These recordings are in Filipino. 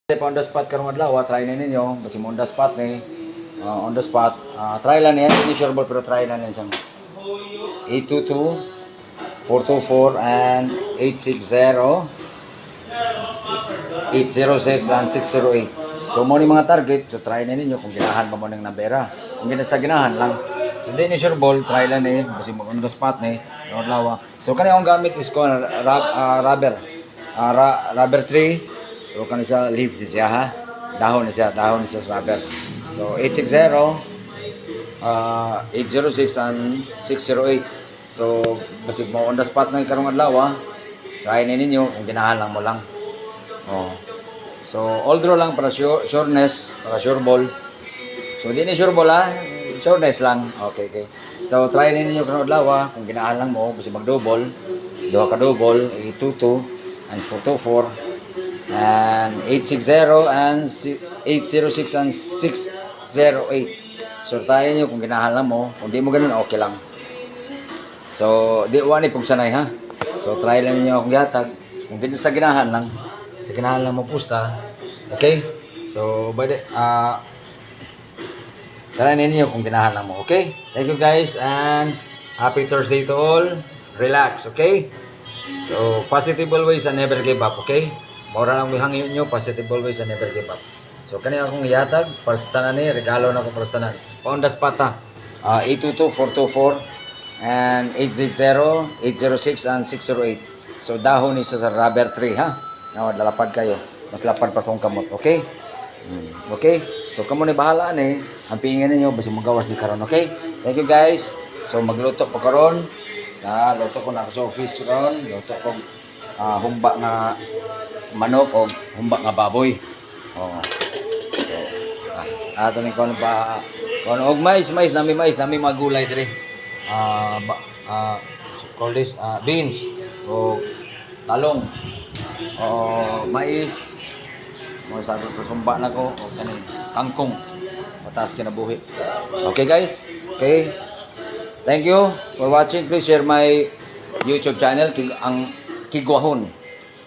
On the spot karong adlaw, try na ninyo kasi on the spot ni on the spot. Try lang niya, hindi sure pero try lang niya siyang 822 424 and 860 806 and 608. So mo ni mga target, so try na ninyo kung ginahan pa mo ng nabera. Kung sa ginahan lang. So hindi ni sure ball, try lang ni kasi on the spot ni karong adlaw. So kani akong gamit is ko rubber. Rubber tree. So kan siya leaves siya ha. Dahon siya sa rubber. So 860 806 and 608. So basi mo on the spot na karong adlaw, try na ninyo kung ginahan lang mo lang. Oh. So all draw lang para sureness, para sure ball. So di ni sure ball sureness lang. Okay. So try na ninyo karong adlaw kung ginahan lang mo basi mag-double, duha ka double, 822 and 424. And 860 and 806 and 608. So tayo nyo kung ginahan lang mo. Kung di mo ganun, okay lang. So di wani pong sanay ha. So try lang niyo akong gatag. Kung ganun sa ginahan lang, sa ginahan lang mo pusta. Okay? So try ninyo kung ginahan lang mo. Okay? Thank you guys and happy Thursday to all. Relax, okay? So positive always and never give up, okay? Mora lang hangin nyo, positive always and never give up. So kani akong iyatag, parastanan ni, regalo na akong parastanan. On the spot 822, 424, and 860, 806, and 608. So dahon ni sa rubber tree ha. Lalapad kayo. Mas lapad pa sa akong kamot, okay? Okay? So kamo ni bahala ni, ang pingin ninyo, basi magawas di karon, okay? Thank you guys. So magluto pa karon. Luto ko na ako sa office ron. Luto ko humba nga manok o humba nga baboy. Oh. So, ato ni kon pa kon og mais nami magulay dire. Call this beans o talong o mais. Mo sa ko sumba na ko o kani kangkong. Mataas kinabuhi. Okay guys? Okay. Thank you for watching. Please share my YouTube channel ang Kigwahon.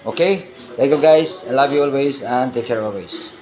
Okay? Thank you guys. I love you always and take care always.